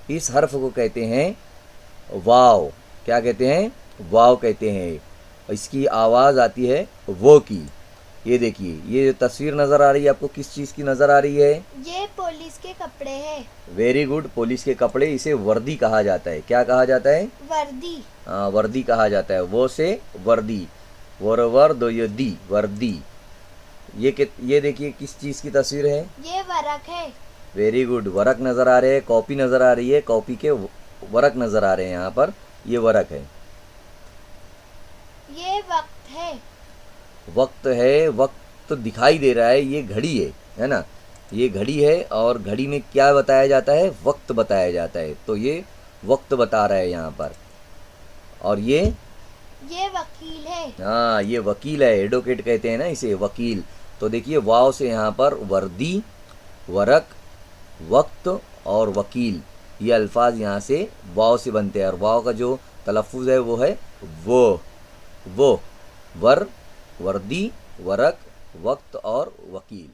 इस हर्फ को कहते हैं वाव। क्या कहते हैं? वाव कहते हैं। इसकी आवाज़ आती है वो की। ये देखिए, ये जो तस्वीर नज़र आ रही है आपको, किस चीज़ की नज़र आ रही है? ये पुलिस के कपड़े हैं। वेरी गुड, पुलिस के कपड़े। इसे वर्दी कहा जाता है। क्या कहा जाता है? वर्दी। हाँ, वर्दी कहा जाता है। वो से वर्दी, वर्दी, वर्दी। ये देखिए, किस चीज़ की तस्वीर है? ये वरक है। वेरी गुड, वरक नज़र आ रहे हैं, कॉपी नज़र आ रही है, कॉपी के वरक नज़र आ रहे हैं यहाँ पर। ये वरक है। ये वक्त है। वक्त है, वक्त दिखाई दे रहा है, ये घड़ी है ना? ये घड़ी है, और घड़ी में क्या बताया जाता है? वक्त बताया जाता है। तो ये वक्त बता रहा है यहाँ पर। और ये वकील है। हाँ, ये वकील है, एडवोकेट कहते हैं ना इसे, वकील। तो देखिए, वाव से यहाँ पर वर्दी, वरक, वक्त और वकील, ये अल्फाज यहाँ से वाव से बनते हैं। और वाव का जो तलफ़ुज़ है वो है वो। वर, वर्दी, वरक, वक्त और वकील।